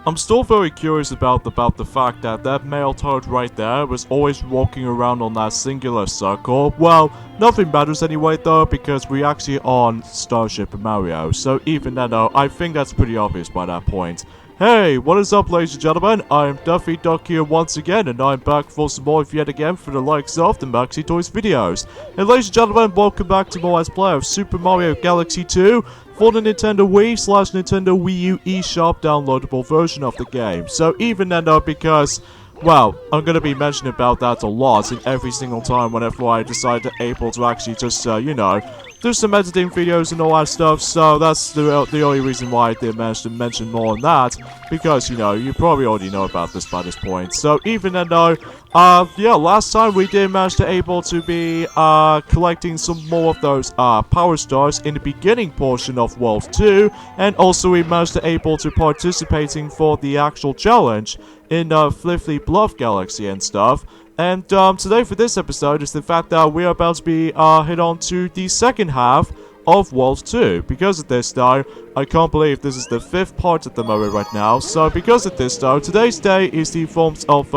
I'm still very curious about the fact that that male toad right there was always walking around on that singular circle. Well, nothing matters anyway though, because we're actually on Starship Mario, so even then though, I think that's pretty obvious by that point. Hey, what is up ladies and gentlemen, I'm Duffy Duck here once again, and I'm back for some more yet again for the likes of the Maxi Toys videos. And ladies and gentlemen, welcome back to more Let's Play of Super Mario Galaxy 2 for the Nintendo Wii/Nintendo Wii U eShop downloadable version of the game. So even then though, because, well, I'm gonna be mentioning about that a lot in every single time whenever I decide to able to actually just, you know, do some editing videos and all that stuff, so that's the only reason why I did manage to mention more on that, because, you know, you probably already know about this by this point. So even then though, yeah, last time we did manage to able to be, collecting some more of those, Power Stars in the beginning portion of World 2, and also we managed to able to participating for the actual challenge in, Fliffly Bluff Galaxy and stuff. And today for this episode is the fact that we are about to be hit on to the second half of World 2. Because of this though, I can't believe this is the 5th part at the moment right now. So because of this though, today's day is the forms of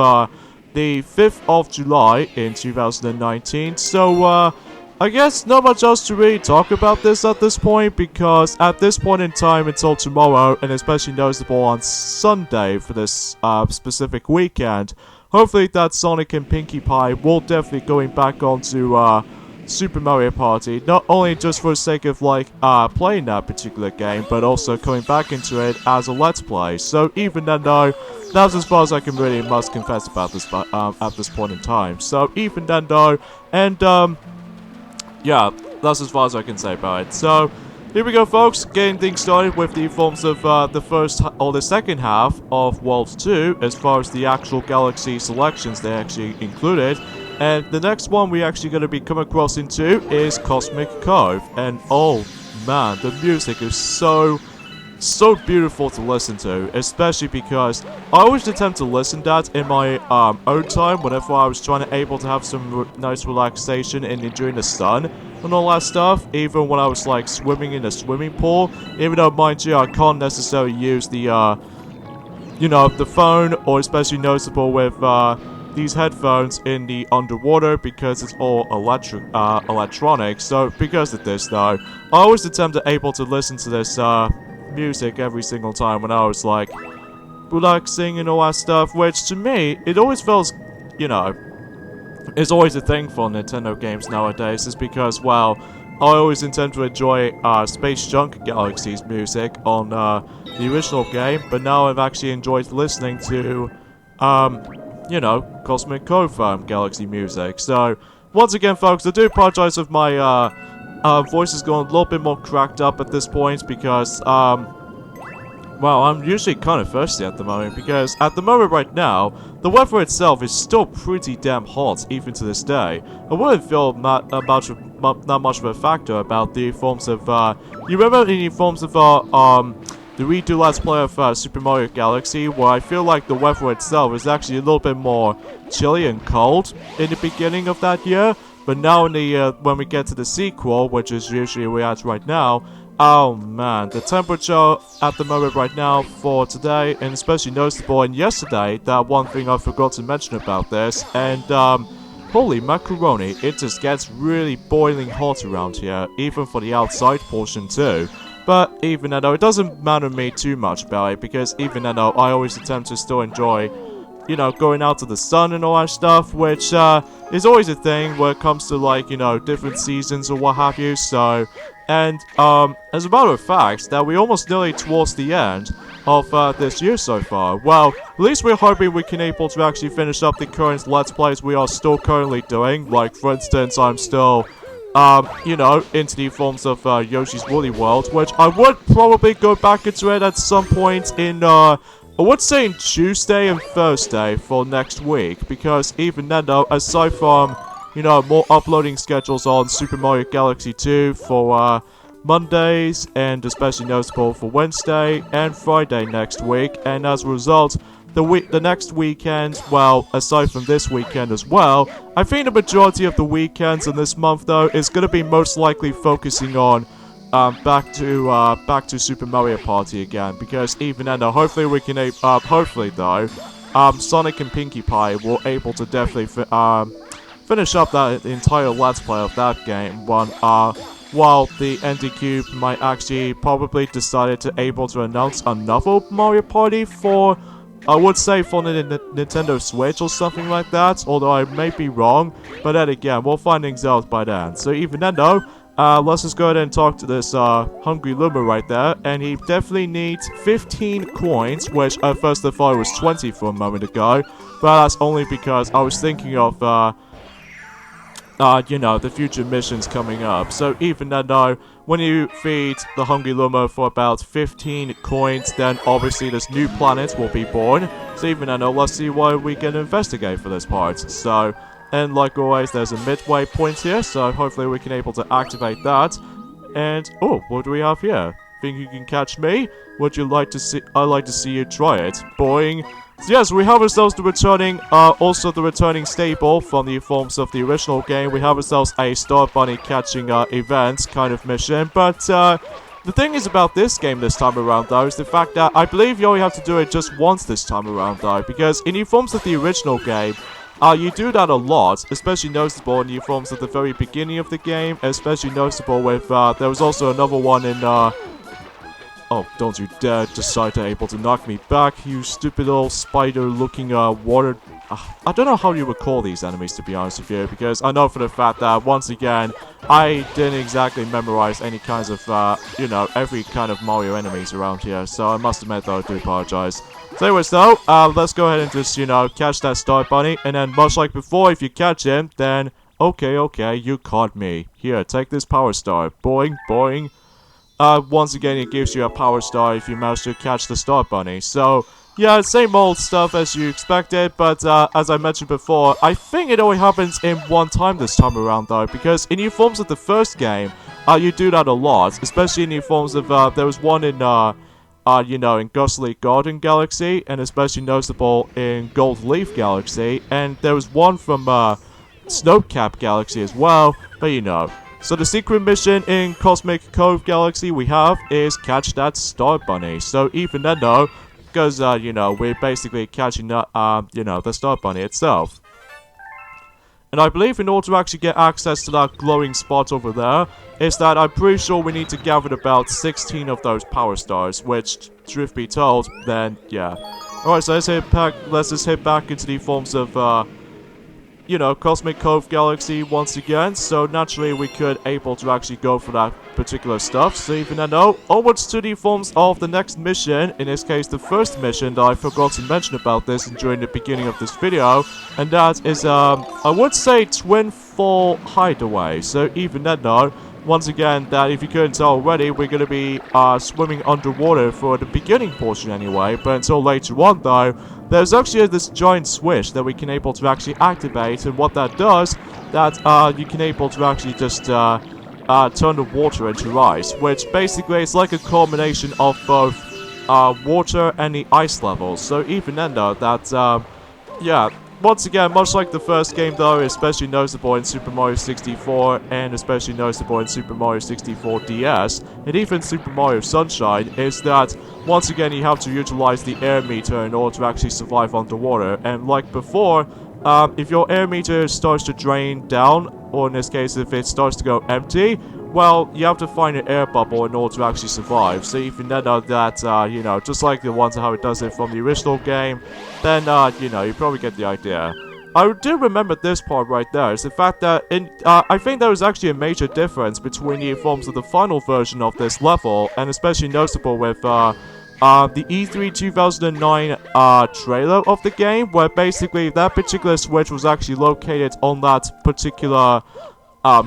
the 5th of July in 2019. So I guess not much else to really talk about this at this point, because at this point in time until tomorrow, and especially noticeable on Sunday for this specific weekend, hopefully that Sonic and Pinkie Pie will definitely going back onto Super Mario Party, not only just for the sake of like playing that particular game, but also coming back into it as a Let's Play. So even then though, that's as far as I can really must confess about this at this point in time. So even then though, and yeah, that's as far as I can say about it. So here we go folks, getting things started with the forms of the first or the second half of World 2 as far as the actual Galaxy selections they actually included. And the next one we actually going to be coming across into is Cosmic Cove. And oh man, the music is so beautiful to listen to, especially because I always attempt to listen to that in my own time whenever I was trying to able to have some nice relaxation and enjoying the sun and all that stuff, even when I was like swimming in a swimming pool, even though mind you I can't necessarily use the you know, the phone, or especially noticeable with these headphones in the underwater because it's all electronic. So because of this though, I always attempt to able to listen to this music every single time when I was like relaxing and all that stuff, which to me it always feels, you know, it's always a thing for Nintendo games nowadays, is because, well, I always intend to enjoy Space Junk Galaxy's music on the original game, but now I've actually enjoyed listening to you know, Cosmic Cove Galaxy music. So once again folks, I do apologize if my voice is going a little bit more cracked up at this point, because, well, I'm usually kind of thirsty at the moment, because at the moment right now, the weather itself is still pretty damn hot, even to this day. I wouldn't feel not much of a factor about the forms of, you remember any forms of, the redo Let's Play of Super Mario Galaxy, where I feel like the weather itself is actually a little bit more chilly and cold in the beginning of that year. But now in the, when we get to the sequel, which is usually where we're at right now, oh man, the temperature at the moment right now for today, and especially noticeable in yesterday, that one thing I forgot to mention about this, and holy macaroni, it just gets really boiling hot around here, even for the outside portion too. But even though it doesn't matter me too much about it, because even though I always attempt to still enjoy, you know, going out to the sun and all that stuff, which is always a thing when it comes to, like, you know, different seasons or what have you. So, and as a matter of fact, that we're almost nearly towards the end of this year so far. Well, at least we're hoping we can able to actually finish up the current Let's Plays we are still currently doing. Like, for instance, I'm still, you know, into the forms of Yoshi's Woolly World, which I would probably go back into it at some point in, I would say in Tuesday and Thursday for next week, because even then though, aside from, you know, more uploading schedules on Super Mario Galaxy 2 for Mondays, and especially noticeable for Wednesday and Friday next week, and as a result, the next weekend, well, aside from this weekend as well, I think the majority of the weekends in this month though is going to be most likely focusing on back to Super Mario Party again, because even then, hopefully we can, hopefully though, Sonic and Pinkie Pie will able to definitely, finish up that entire Let's Play of that game, while the NDCube might actually probably decided to able to announce another Mario Party for, I would say for the Nintendo Switch or something like that, although I may be wrong, but then again, we'll find things out by then. So even then though, let's just go ahead and talk to this Hungry Luma right there, and he definitely needs 15 coins, which at first I thought was 20 for a moment ago, but that's only because I was thinking of, you know, the future missions coming up. So even then though, when you feed the Hungry Luma for about 15 coins, then obviously this new planet will be born. So even then though, let's see what we can investigate for this part. So, and like always, there's a midway point here, so hopefully we can able to activate that. And, oh, what do we have here? Think you can catch me? Would you like to see, I'd like to see you try it. Boing. So yes, we have ourselves the returning, also the returning stable from the forms of the original game. We have ourselves a Star Bunny catching, event kind of mission, but, the thing is about this game this time around, though, is the fact that I believe you only have to do it just once this time around, though, because in the forms of the original game, you do that a lot, especially noticeable in the forms at the very beginning of the game, especially noticeable with, there was also another one in, oh, don't you dare decide to able to knock me back, you stupid little spider-looking, water... I don't know how you would call these enemies, to be honest with you, because I know for the fact that, once again, I didn't exactly memorize any kinds of, you know, every kind of Mario enemies around here, so I must admit, though, I do apologize. So anyways, though, let's go ahead and just, you know, catch that Star Bunny, and then, much like before, if you catch him, then, okay, you caught me. Here, take this Power Star. Boing, boing. Once again, it gives you a Power Star if you manage to catch the Star Bunny. So, yeah, same old stuff as you expected, but, as I mentioned before, I think it only happens in one time this time around, though, because in the forms of the first game, you do that a lot, especially in the forms of, there was one in, you know, in Ghostly Garden Galaxy, and especially noticeable in Gold Leaf Galaxy, and there was one from, Snowcap Galaxy as well, but you know. So the secret mission in Cosmic Cove Galaxy we have is catch that Star Bunny. So even then though, because, you know, we're basically catching that, you know, the Star Bunny itself. And I believe in order to actually get access to that glowing spot over there, is that I'm pretty sure we need to gather about 16 of those Power Stars, which, truth be told, then, yeah. Alright, so let's just head back into the forms of, you know, Cosmic Cove Galaxy once again, so naturally we could able to actually go for that particular stuff. So even though, onwards to the forms of the next mission, in this case the first mission that I forgot to mention about this during the beginning of this video, and that is, I would say Twin Fall Hideaway. So even though, once again, that if you couldn't tell already, we're going to be swimming underwater for the beginning portion anyway, but until later on though, there's actually this giant switch that we can able to actually activate, and what that does, that you can able to actually just turn the water into ice, which basically is like a combination of both water and the ice levels. So even then though, that, yeah, once again, much like the first game though, especially noticeable in Super Mario 64, and especially noticeable in Super Mario 64 DS, and even Super Mario Sunshine, is that, once again, you have to utilize the air meter in order to actually survive underwater. And like before, if your air meter starts to drain down, or in this case, if it starts to go empty, well, you have to find an air bubble in order to actually survive. So if you know that, you know, just like the ones how it does it from the original game, then, you know, you probably get the idea. I do remember this part right there, is the fact that, I think there was actually a major difference between the forms of the final version of this level, and especially noticeable with, the E3 2009, trailer of the game, where basically that particular switch was actually located on that particular,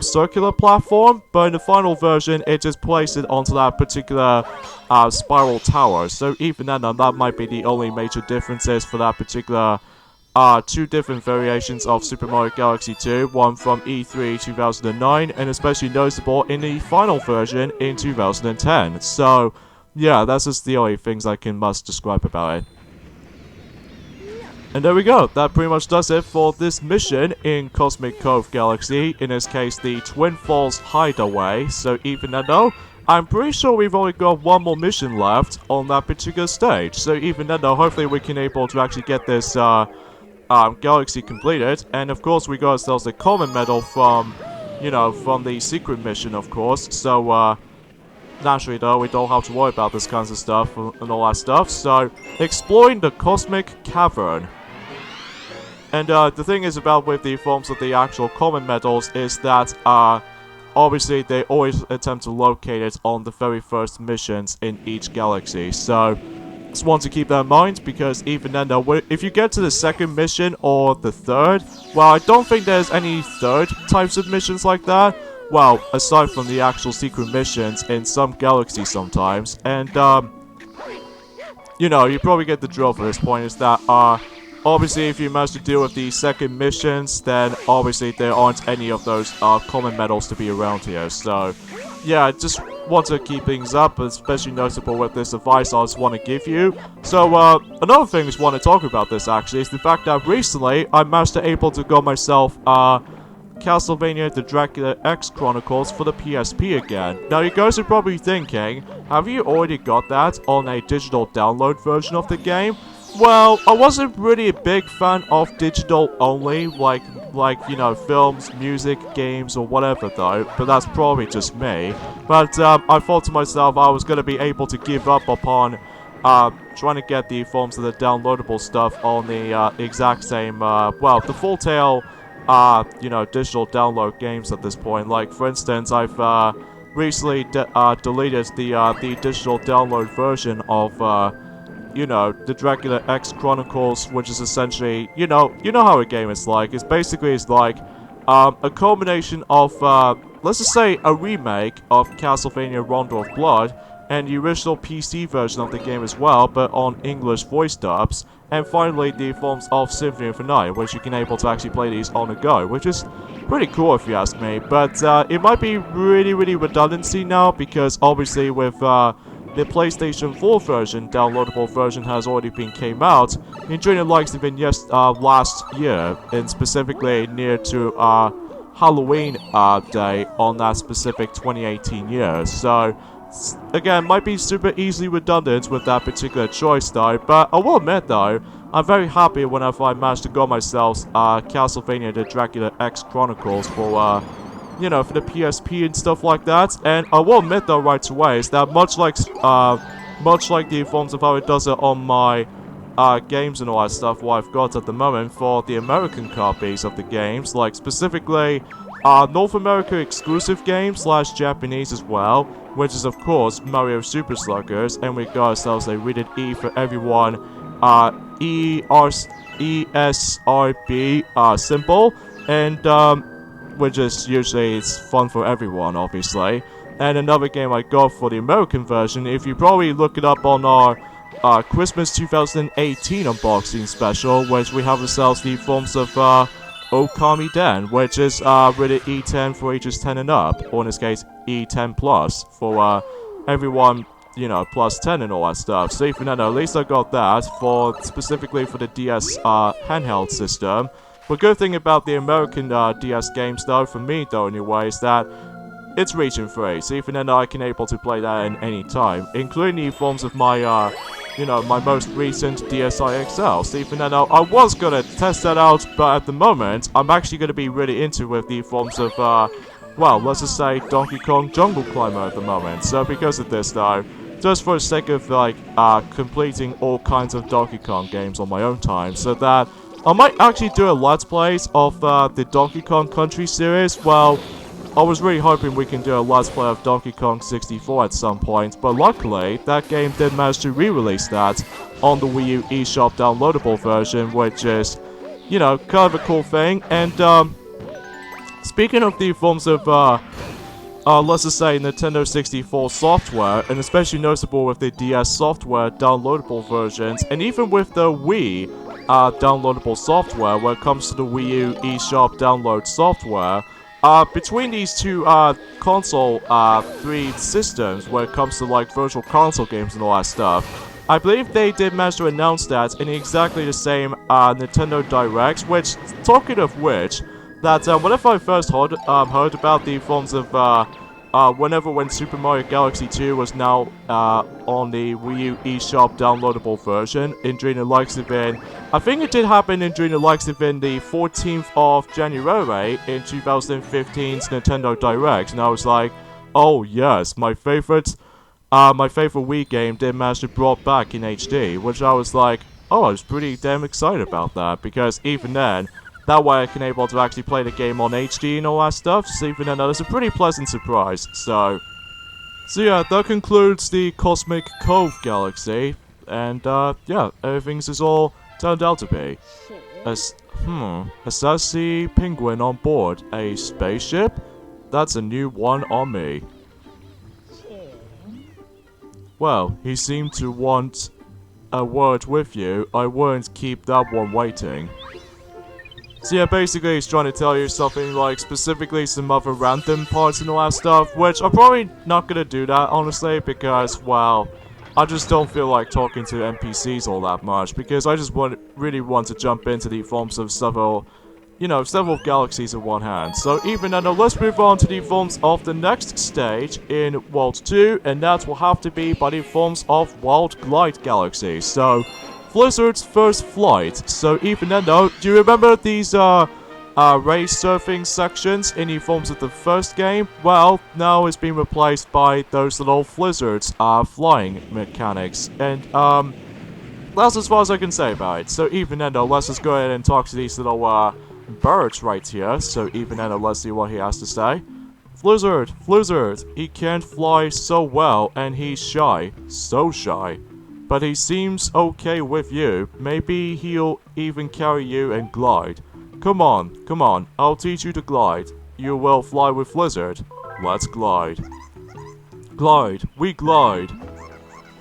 circular platform, but in the final version, it just placed it onto that particular, spiral tower. So even then, that might be the only major differences for that particular, two different variations of Super Mario Galaxy 2, one from E3 2009, and especially noticeable in the final version in 2010. So, yeah, that's just the only things I must describe about it. And there we go, that pretty much does it for this mission in Cosmic Cove Galaxy, in this case the Twin Falls Hideaway. So even though, I'm pretty sure we've only got one more mission left on that particular stage. So even then, though, hopefully we can able to actually get this galaxy completed. And of course, we got ourselves a common medal from, you know, from the secret mission, of course. So naturally, though, we don't have to worry about this kinds of stuff and all that stuff. So exploring the cosmic cavern. And the thing is about with the forms of the actual common medals is that obviously they always attempt to locate it on the very first missions in each galaxy. So just want to keep that in mind, because even then though, if you get to the second mission or the third, well, I don't think there's any third types of missions like that. Well, aside from the actual secret missions in some galaxies sometimes. And you know, you probably get the drill for this point, is that obviously, if you manage to deal with the second missions, then obviously there aren't any of those common medals to be around here. So, yeah, I just want to keep things up, especially noticeable with this advice I just want to give you. So, another thing I just want to talk about this, actually, is the fact that recently I managed to able to got myself Castlevania The Dracula X Chronicles for the PSP again. Now, you guys are probably thinking, have you already got that on a digital download version of the game? Well, I wasn't really a big fan of digital only, like you know, films, music, games, or whatever though, but that's probably just me. But I thought to myself I was going to be able to give up upon trying to get the forms of the downloadable stuff on the exact same, well, the Full Tale, you know, digital download games at this point. Like, for instance, I've recently deleted the digital download version of you know, the Dracula X Chronicles, which is essentially, you know how a game is like. It's basically, it's like, a combination of, let's just say, a remake of Castlevania Rondo of Blood, and the original PC version of the game as well, but on English voice dubs, and finally the forms of Symphony of the Night, which you can able to actually play these on the go, which is pretty cool if you ask me. But, it might be really redundancy now, because obviously with, the PlayStation 4 version, downloadable version, has already been came out during the likes of last year, and specifically near to Halloween day on that specific 2018 year. So again, might be super easily redundant with that particular choice though, but I will admit though, I'm very happy whenever I managed to get myself Castlevania The Dracula X Chronicles for you know, for the PSP and stuff like that. And I will admit though right away is that much like the forms of how it does it on my games and all that stuff, what I've got at the moment for the American copies of the games, like specifically North America exclusive games / Japanese as well, which is of course Mario Super Sluggers, and we got ourselves a rated E for everyone, ESRB symbol, and which is usually it's fun for everyone, obviously. And another game I got for the American version, if you probably look it up on our Christmas 2018 unboxing special, which we have ourselves the forms of Okami Den, which is rated E10 for ages 10 and up, or in this case E10 plus for everyone, you know, plus 10 and all that stuff. So even then, at least I got that for specifically for the DS handheld system. But good thing about the American DS games though, for me though anyway, is that it's region free, so even then I can able to play that in any time, including the forms of my, you know, my most recent DSi XL. So even then I was gonna test that out, but at the moment, I'm actually gonna be really into with the forms of, well, let's just say Donkey Kong Jungle Climber at the moment. So because of this though, just for the sake of like, completing all kinds of Donkey Kong games on my own time, so that I might actually do a Let's Plays of the Donkey Kong Country series. Well, I was really hoping we can do a Let's Play of Donkey Kong 64 at some point, but luckily, that game did manage to re-release that on the Wii U eShop downloadable version, which is, you know, kind of a cool thing. And, speaking of the forms of, let's just say Nintendo 64 software, and especially noticeable with the DS software downloadable versions, and even with the Wii downloadable software when it comes to the Wii U eShop download software, between these two console 3 systems when it comes to like virtual console games and all that stuff, I believe they did manage to announce that in exactly the same Nintendo Direct, which, talking of which, that whenever I first heard about the forms of when Super Mario Galaxy 2 was now on the Wii U eShop downloadable version, during the likes of I think it did happen during the likes of the 14th of January in 2015's Nintendo Direct, and I was like, oh yes, my favorite Wii game did manage to be brought back in HD, which I was like, oh, I was pretty damn excited about that, because even then, that way I can able to actually play the game on HD and all that stuff, so even then that was a pretty pleasant surprise, so yeah, that concludes the Cosmic Cove Galaxy, and yeah, everything's is all turned out to be. A sassy penguin on board a spaceship? That's a new one on me. Well, he seemed to want a word with you. I won't keep that one waiting. So yeah, basically he's trying to tell you something like specifically some other random parts and all that stuff, which I'm probably not gonna do that, honestly, because, well, I just don't feel like talking to NPCs all that much, because I just really want to jump into the forms of several galaxies in one hand. So even then, let's move on to the forms of the next stage in World 2, and that will have to be by the forms of Wild Glide Galaxy. So, Blizzard's first flight. So even then though, do you remember these race surfing sections in the forms of the first game? Well, now it's been replaced by those little Blizzard's flying mechanics, and that's as far as I can say about it. So even then though, let's just go ahead and talk to these little birds right here. So even then though, let's see what he has to say. Blizzard, he can't fly so well and he's shy, so shy. But he seems okay with you. Maybe he'll even carry you and glide. Come on, I'll teach you to glide. You will fly with Blizzard. Let's glide. Glide, we glide.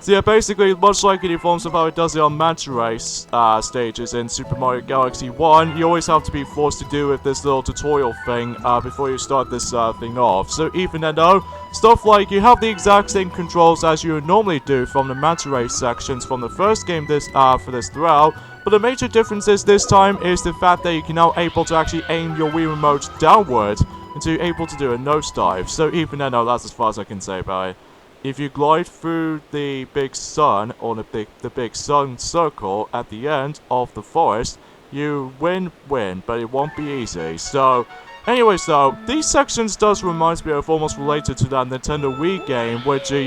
So yeah, basically, much like in the forms of how it does it on Manta Race stages in Super Mario Galaxy 1, you always have to be forced to do with this little tutorial thing before you start this thing off. So even then though, stuff like you have the exact same controls as you would normally do from the Manta Race sections from the first game for this throughout, but the major difference is this time is the fact that you can now able to actually aim your Wii Remote downward and to able to do a nosedive. So even then though, that's as far as I can say about it. If you glide through the big sun, or the big sun circle at the end of the forest, you win, but it won't be easy. So, anyways though, these sections does remind me of almost related to that Nintendo Wii game, which it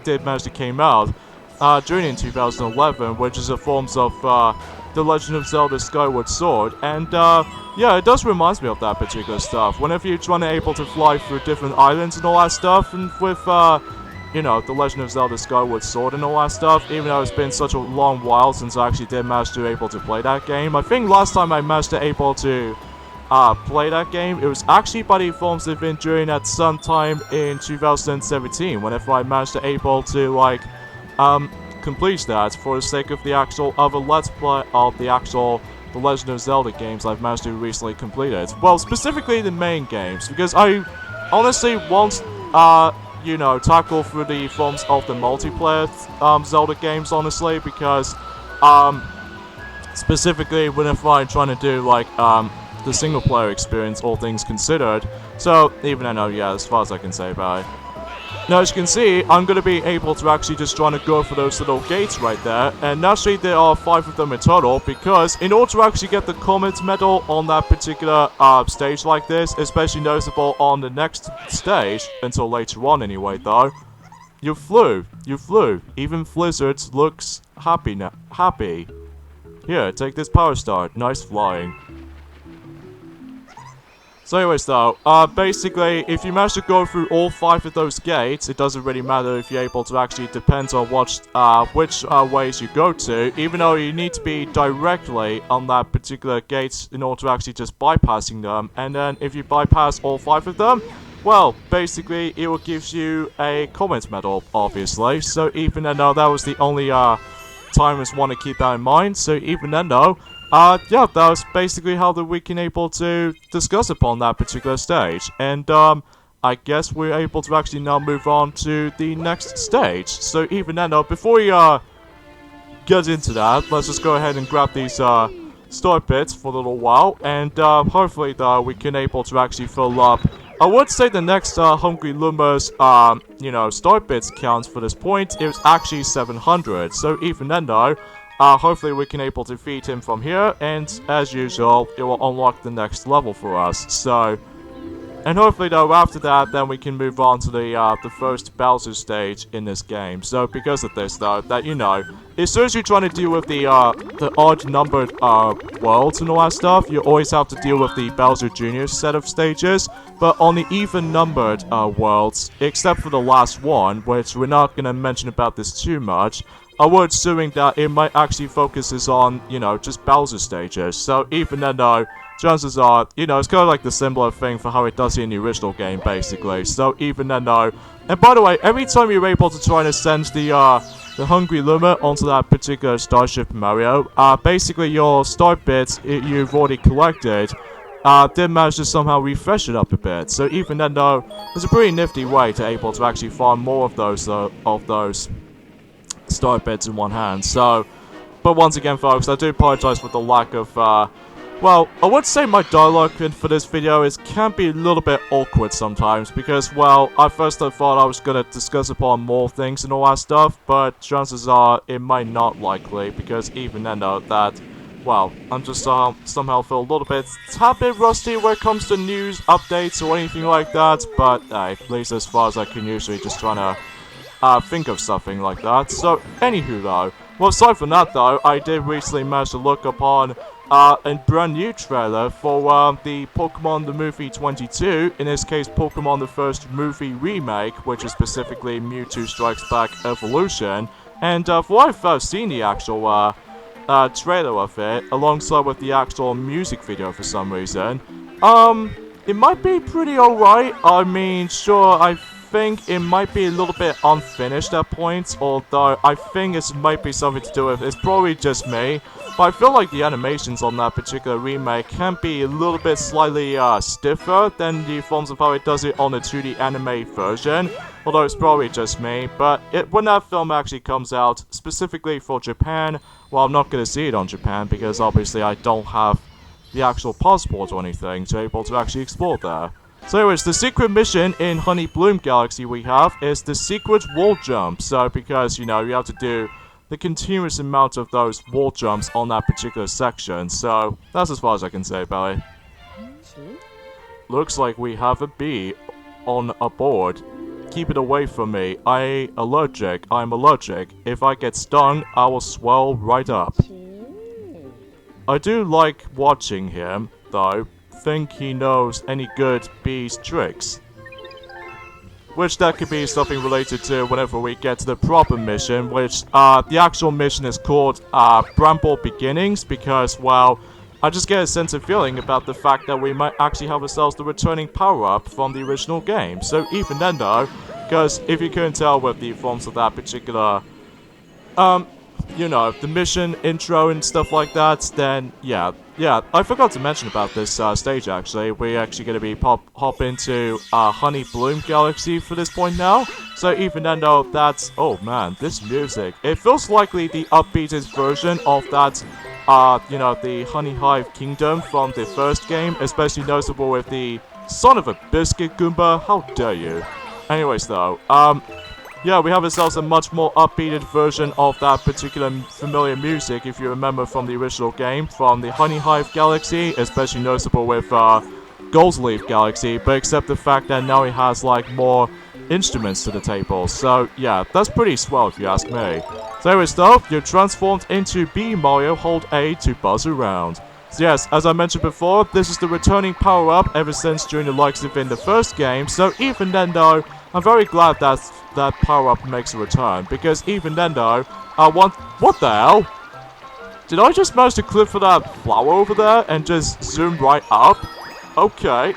did manage to came out during in 2011, which is a forms of The Legend of Zelda Skyward Sword, and yeah, it does remind me of that particular stuff. Whenever you're trying to able to fly through different islands and all that stuff, and with The Legend of Zelda Skyward Sword and all that stuff, even though it's been such a long while since I actually did manage to able to play that game. I think last time I managed to able to play that game, it was actually by the forms of it during at some time in 2017, whenever I managed to able to complete that for the sake of the actual other Let's Play of the actual The Legend of Zelda games I've managed to recently complete it. Well, specifically the main games, because I honestly won't, tackle through the forms of the multiplayer Zelda games, honestly, because specifically whenever I'm trying to do the single player experience, all things considered. So even I know, yeah, as far as I can say about it. Now, as you can see, I'm going to be able to actually just trying to go for those little gates right there, and naturally there are 5 of them in total, because in order to actually get the Comet Medal on that particular stage like this, especially noticeable on the next stage, until later on anyway though, you flew, even Blizzard looks happy now, Here, take this Power Star, nice flying. So anyways though, basically, if you manage to go through all 5 of those gates, it doesn't really matter if you're able to actually, depends on which ways you go to, even though you need to be directly on that particular gate in order to actually just bypassing them, and then if you bypass all 5 of them, well, basically, it will give you a Comet Medal, obviously, so even then though, that was the only time I just want to keep that in mind, so even then though, yeah, that was basically how we can able to discuss upon that particular stage. And, I guess we're able to actually now move on to the next stage. So even then, before we, get into that, let's just go ahead and grab these, start bits for a little while. And, hopefully, we can able to actually fill up I would say the next Hungry Luma's, star bits count for this point is actually 700. So even then though, hopefully we can able to defeat him from here, and as usual, it will unlock the next level for us. So, and hopefully though, after that, then we can move on to the first Bowser stage in this game. So because of this though, that as soon as you're trying to deal with the odd-numbered worlds and all that stuff, you always have to deal with the Bowser Jr. set of stages. But on the even-numbered worlds, except for the last one, which we're not gonna mention about this too much, I would assuming that it might actually focuses on, just Bowser stages. So even then though, chances are, it's kind of like the similar thing for how it does in the original game, basically. So even then though, and by the way, every time you're able to try and send the Hungry Luma onto that particular Starship Mario, basically your start bits you've already collected, did manage to somehow refresh it up a bit. So even then though, it's a pretty nifty way to able to actually farm more of those start bits in one hand. So, but once again folks, I do apologize for the lack of, well, I would say my dialogue for this video can be a little bit awkward sometimes, because, well, at first I thought I was gonna discuss upon more things and all that stuff, but chances are it might not likely, because even then though, that, well, I'm just somehow feel a little bit, tad bit rusty when it comes to news, updates, or anything like that, but at least as far as I can usually just trying to think of something like that. So, anywho though, well, aside from that though, I did recently manage to look upon a brand new trailer for the Pokemon the Movie 22, in this case Pokemon the First Movie Remake, which is specifically Mewtwo Strikes Back Evolution, and for what I've first seen the actual trailer of it, alongside with the actual music video for some reason, it might be pretty alright. I mean, sure, I think it might be a little bit unfinished at points, although I think it might be something to do with, it's probably just me, but I feel like the animations on that particular remake can be a little bit slightly stiffer than the forms of how it does it on the 2D anime version, although it's probably just me. But when that film actually comes out, specifically for Japan, well, I'm not going to see it on Japan because obviously I don't have the actual passport or anything to be able to actually explore there. So anyways, the secret mission in Honey Bloom Galaxy we have is the secret wall jump. So because, you have to do the continuous amount of those wall jumps on that particular section. So that's as far as I can say about it. Looks like we have a bee on a board. Keep it away from me. I'm allergic. If I get stung, I will swell right up. I do like watching him, though. Think he knows any good bee's tricks. Which that could be something related to whenever we get to the proper mission, which the actual mission is called Bramble Beginnings, because, well, I just get a sense of feeling about the fact that we might actually have ourselves the returning power-up from the original game. So even then though, because if you couldn't tell with the forms of that particular, the mission intro and stuff like that, then yeah, I forgot to mention about this stage actually. We're actually going to be hop into Honey Bloom Galaxy for this point now. So even then though, that's, oh man, this music, it feels likely the upbeatest version of that, the Honey Hive Kingdom from the first game, especially noticeable with the son of a biscuit Goomba, how dare you. Anyways though, yeah, we have ourselves a much more upbeated version of that particular familiar music, if you remember from the original game, from the Honey Hive Galaxy, especially noticeable with Gold Leaf Galaxy, but except the fact that now it has, like, more instruments to the table. So, yeah, that's pretty swell if you ask me. So anyways though, you're transformed into Bee Mario, hold A to buzz around. So yes, as I mentioned before, this is the returning power-up ever since during the likes of in the first game, so even then though, I'm very glad that power-up makes a return, because even then though, what the hell? Did I just manage to clip for that flower over there and just zoom right up? Okay,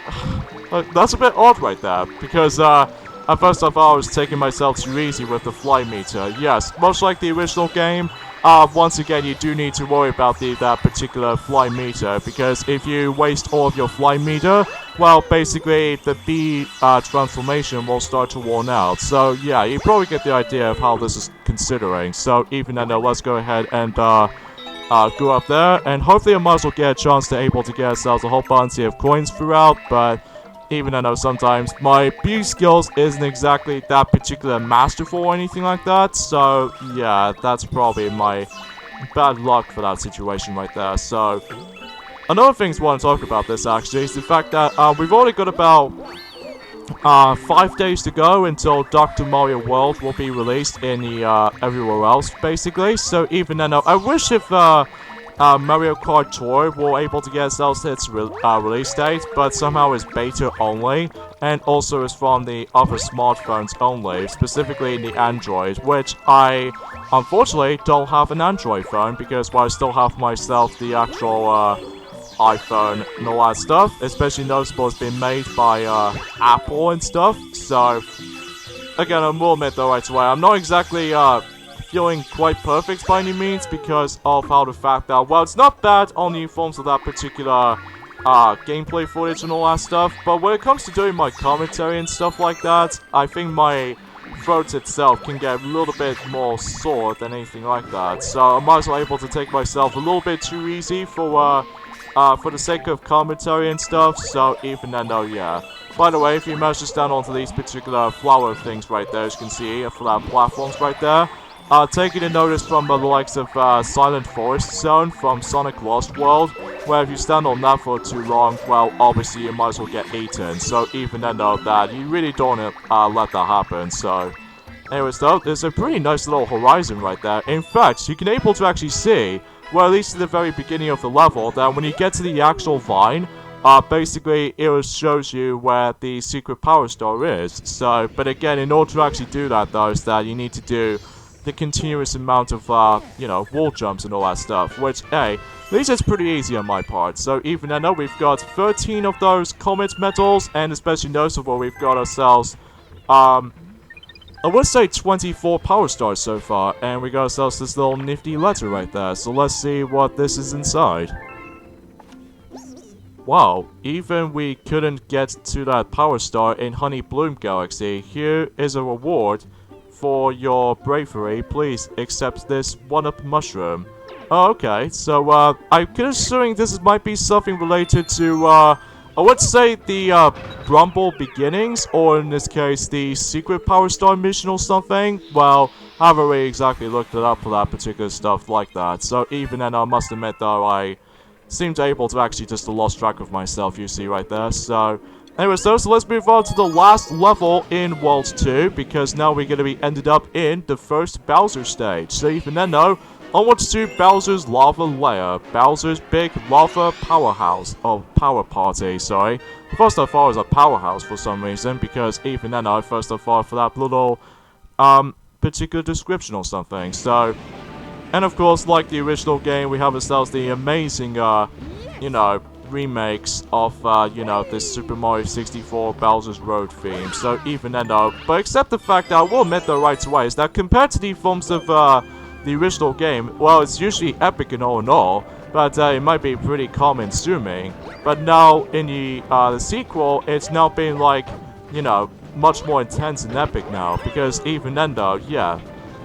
that's a bit odd right there, because at first I thought I was taking myself too easy with the fly meter. Yes, much like the original game, once again, you do need to worry about that particular fly meter, because if you waste all of your fly meter, well, basically, the bee transformation will start to worn out. So, yeah, you probably get the idea of how this is considering. So, even then, let's go ahead and go up there, and hopefully I might as well get a chance to able to get ourselves a whole bunch of coins throughout, but even I know sometimes my beauty skills isn't exactly that particular masterful or anything like that. So yeah, that's probably my bad luck for that situation right there. So another thing I want to talk about this actually is the fact that we've only got about 5 days to go until Dr. Mario World will be released in the everywhere else basically. So even then, I wish if Mario Kart Tour were able to get its release date, but somehow it's beta only, and also is from the other smartphones only, specifically the Android, which I unfortunately don't have an Android phone because I still have myself the actual iPhone and all that stuff, especially noticeable it's been made by Apple and stuff. So again, I will admit though right away, I'm not exactly feeling quite perfect by any means because of how the fact that, well, it's not bad on the forms of that particular gameplay footage and all that stuff, but when it comes to doing my commentary and stuff like that, I think my throat itself can get a little bit more sore than anything like that. So I might as well able to take myself a little bit too easy for the sake of commentary and stuff. So even then though, yeah. By the way, if you manage to stand onto these particular flower things right there, as you can see, flat platforms right there, taking a notice from the likes of Silent Forest Zone from Sonic Lost World, where if you stand on that for too long, well, obviously you might as well get eaten. So even then though that, you really don't let that happen. So anyways though, there's a pretty nice little horizon right there. In fact, you can able to actually see, well, at least at the very beginning of the level, that when you get to the actual vine, basically it shows you where the secret power star is. So, but again, in order to actually do that though, is that you need to do the continuous amount of, you know, wall jumps and all that stuff, which, hey, at least it's pretty easy on my part. So even now, we've got 13 of those Comet medals, and especially noticeable, we've got ourselves, I would say 24 power stars so far, and we got ourselves this little nifty letter right there. So let's see what this is inside. Wow, even we couldn't get to that power star in Honey Bloom Galaxy. Here is a reward for your bravery. Please accept this 1-up mushroom. Oh, okay. So, I'm assuming this might be something related to, I would say the, Grumble Beginnings, or in this case, the Secret Power Star mission or something. Well, I haven't really exactly looked it up for that particular stuff like that. So, even then, I must admit, though, I seemed able to actually just lost track of myself, you see right there. So, anyways, so let's move on to the last level in World 2, because now we're going to be ended up in the first Bowser stage. So even then though, onwards to Bowser's Lava Lair, Bowser's Big Lava Powerhouse, or Power Party, sorry. First I thought it was a powerhouse for some reason, because even then I first thought for that little, particular description or something. So, and of course, like the original game, we have ourselves the amazing, you know, remakes of, you know, this Super Mario 64 Bowser's Road theme. So even then though, but except the fact that I will admit though right away, is that compared to the forms of, the original game, well, it's usually epic and all, but it might be pretty calm-consuming. But now, in the sequel, it's now been like, you know, much more intense and epic now, because even then though, yeah.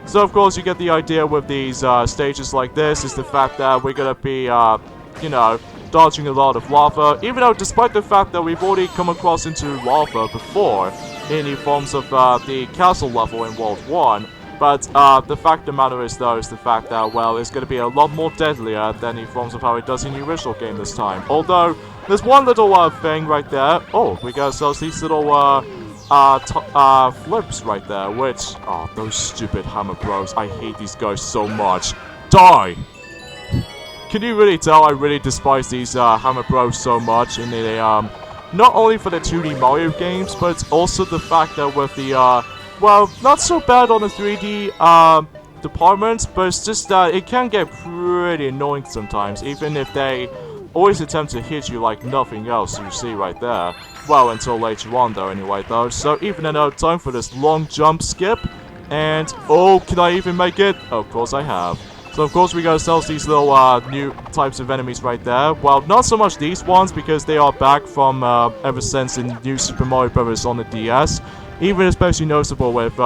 So of course you get the idea with these stages like this, is the fact that we're gonna be, you know, dodging a lot of lava, even though despite the fact that we've already come across into lava before, in the forms of the castle level in World 1, but the fact of the matter is though, is the fact that, well, it's going to be a lot more deadlier than the forms of how it does in the original game this time. Although, there's one little thing right there. Oh, we got ourselves these little flips right there, which, oh, those stupid Hammer Bros, I hate these guys so much. Die! Can you really tell I really despise these Hammer Bros so much in the, not only for the 2D Mario games, but it's also the fact that with the, well, not so bad on the 3D, department, but it's just that it can get pretty annoying sometimes, even if they always attempt to hit you like nothing else, you see right there. Well, until later on though, anyway, though. So even though time for this long jump skip, and, oh, can I even make it? Oh, of course I have. So of course we got ourselves these little new types of enemies right there. Well, not so much these ones because they are back from ever since in New Super Mario Bros. On the DS. Even especially noticeable with,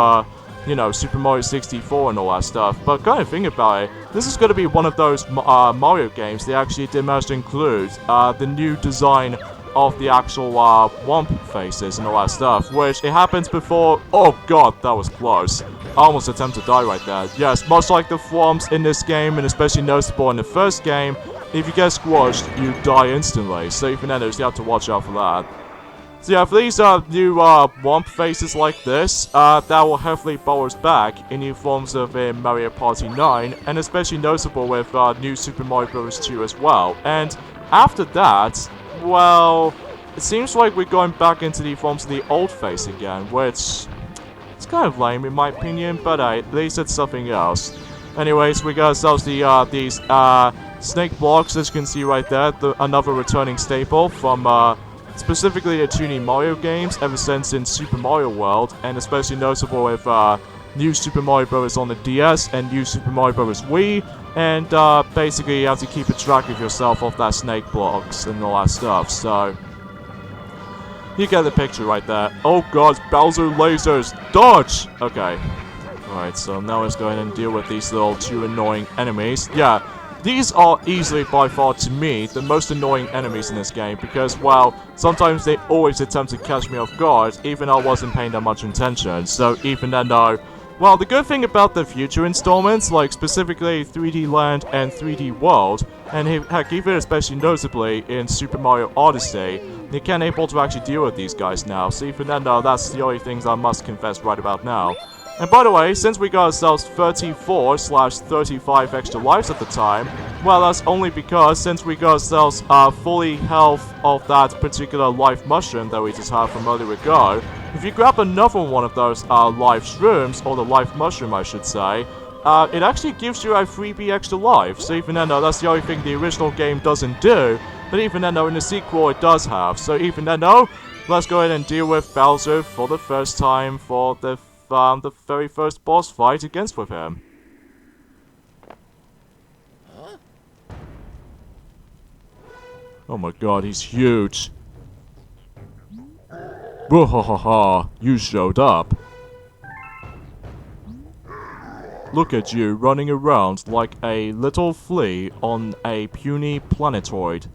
you know, Super Mario 64 and all that stuff. But kind of think about it, this is going to be one of those Mario games they actually did manage to include the new design of the actual Womp faces and all that stuff, which it happens before. Oh god, that was close. I almost attempted to die right there. Yes, much like the Thwomps in this game, and especially noticeable in the first game, if you get squashed, you die instantly. So even then, you have to watch out for that. So yeah, for these new Womp faces like this, that will heavily bow us back in new forms of in Mario Party 9, and especially noticeable with new Super Mario Bros. 2 as well. And after that, well, it seems like we're going back into the forms of the old face again, which it's kind of lame in my opinion, but at least it's something else. Anyways, we got ourselves these snake blocks, as you can see right there, another returning staple from specifically the 2D Mario games ever since in Super Mario World, and especially notable with new Super Mario Bros. On the DS and new Super Mario Bros. Wii, and basically you have to keep a track of yourself of that snake blocks and all that stuff, so you get the picture right there. Oh god, Bowser lasers! Dodge! Okay. Alright, so now let's go ahead and deal with these little two annoying enemies. Yeah, these are easily by far, to me, the most annoying enemies in this game, because, well, sometimes they always attempt to catch me off guard, even though I wasn't paying that much attention, so even then though, well, the good thing about the future installments, like specifically 3D Land and 3D World, and heck, even especially notably in Super Mario Odyssey, you can able to actually deal with these guys now, so even then though, that's the only things I must confess right about now. And by the way, since we got ourselves 34/35 extra lives at the time, well, that's only because since we got ourselves fully health of that particular life mushroom that we just had from earlier ago, if you grab another one of those life shrooms, or the life mushroom I should say, it actually gives you a freebie extra life. So even then though, that's the only thing the original game doesn't do, but even then though, in the sequel it does have. So even then though, let's go ahead and deal with Bowser for the first time for the very first boss fight against with him. Oh my god, he's huge. Wahahaha, you showed up. Look at you running around like a little flea on a puny planetoid.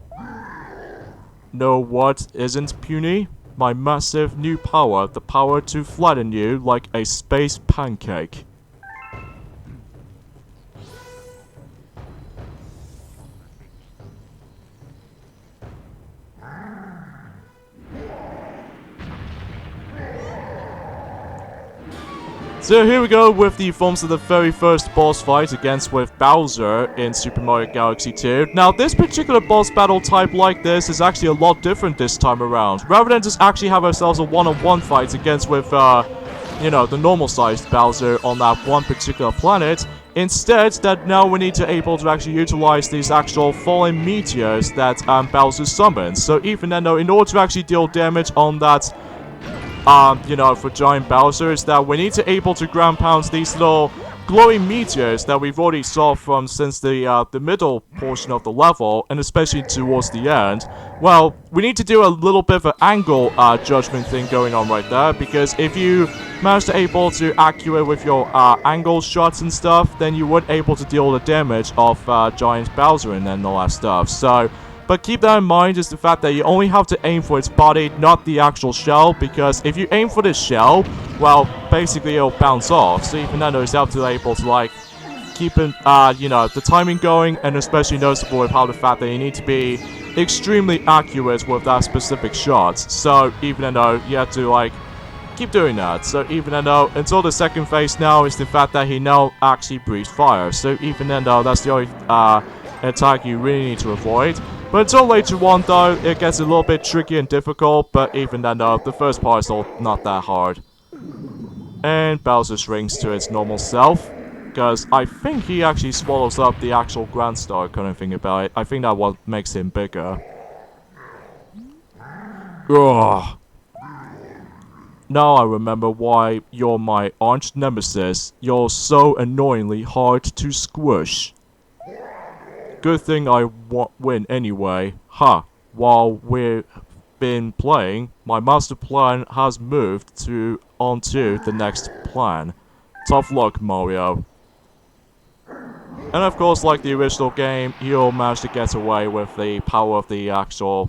Know what isn't puny? My massive new power, the power to flatten you like a space pancake. So here we go with the forms of the very first boss fight against with Bowser in Super Mario Galaxy 2. Now this particular boss battle type like this is actually a lot different this time around. Rather than just actually have ourselves a one-on-one fight against with, you know, the normal sized Bowser on that one particular planet, instead that now we need to able to actually utilize these actual fallen meteors that Bowser summons. So even then though, in order to actually deal damage on that you know, for giant Bowser, is that we need to able to ground pound these little glowing meteors that we've already saw from since the middle portion of the level, and especially towards the end. Well, we need to do a little bit of an angle judgment thing going on right there, because if you manage to able to accurate with your angle shots and stuff, then you would able to deal the damage of giant Bowser and then all that stuff. So, but keep that in mind is the fact that you only have to aim for its body, not the actual shell, because if you aim for the shell, well, basically it'll bounce off. So even then, you have to be able to, like, keep it, you know, the timing going, and especially noticeable with how the fact that you need to be extremely accurate with that specific shot. So even though you have to, like, keep doing that. So even though, until the second phase now is the fact that he now actually breathes fire. So even though, that's the only attack you really need to avoid. But until later on though, it gets a little bit tricky and difficult, but even then though, the first part is not that hard. And Bowser shrinks to its normal self, because I think he actually swallows up the actual Grand Star kind of thing about it. I think that what makes him bigger. Ugh. Now I remember why you're my arch nemesis. You're so annoyingly hard to squish. Good thing I win anyway. Ha! While we've been playing, my master plan has moved onto the next plan. Tough luck, Mario. And of course, like the original game, he'll manage to get away with the power of the actual,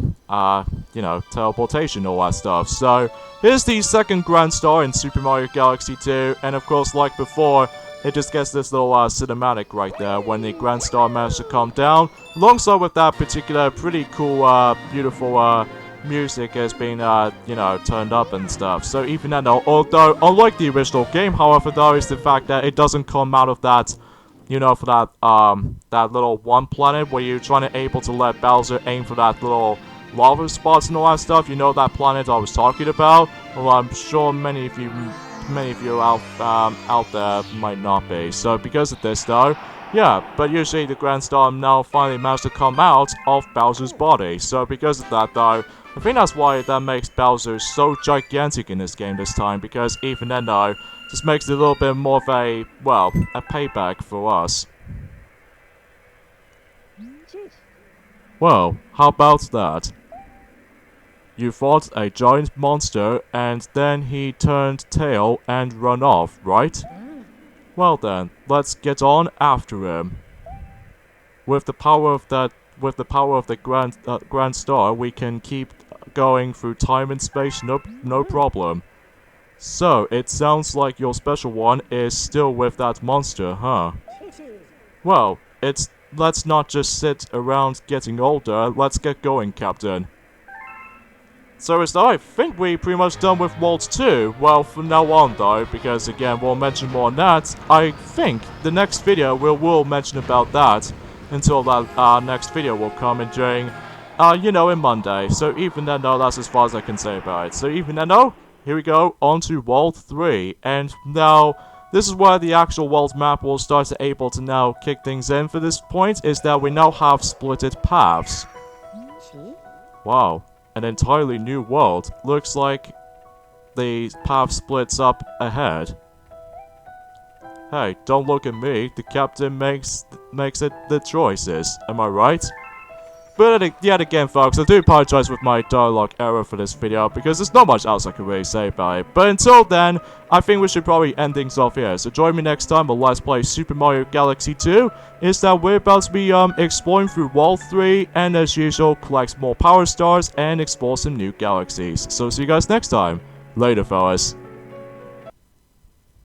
you know, teleportation, all that stuff. So, here's the second Grand Star in Super Mario Galaxy 2, and of course, like before, it just gets this little cinematic right there when the Grand Star managed to come down, alongside with that particular pretty cool, beautiful music has been, you know, turned up and stuff. So even then, although, unlike the original game, however, though, is the fact that it doesn't come out of that, you know, for that, that little one planet where you're trying to able to let Bowser aim for that little lava spots and all that stuff. You know that planet I was talking about? Well, I'm sure many of you out there might not be. So because of this, though, yeah, but usually the Grand Star now finally managed to come out of Bowser's body. So because of that, though, I think that's why that makes Bowser so gigantic in this game this time, because even then, though, just makes it a little bit more of a, well, a payback for us. Well, how about that? You fought a giant monster, and then he turned tail and run off, right? Well then, let's get on after him. With the power of the Grand Star, we can keep going through time and space, no problem. So, it sounds like your special one is still with that monster, huh? Well, let's not just sit around getting older, let's get going, Captain. So I think we're pretty much done with World 2. Well, from now on though, because again, we'll mention more on that. I think the next video we'll mention about that until that next video will come in during, you know, in Monday. So even then, though, that's as far as I can say about it. So even then, though, here we go, on to World 3. And now, this is where the actual world map will start to able to now kick things in for this point, is that we now have splitted paths. Wow. An entirely new world. Looks like the path splits up ahead. Hey, don't look at me. The captain makes it the choices. Am I right? But yet again, folks, I do apologize with my dialogue error for this video, because there's not much else I can really say about it. But until then, I think we should probably end things off here. So join me next time on Let's Play Super Mario Galaxy 2. Is that we're about to be exploring through World 3, and as usual, collect more power stars and explore some new galaxies. So see you guys next time. Later, fellas.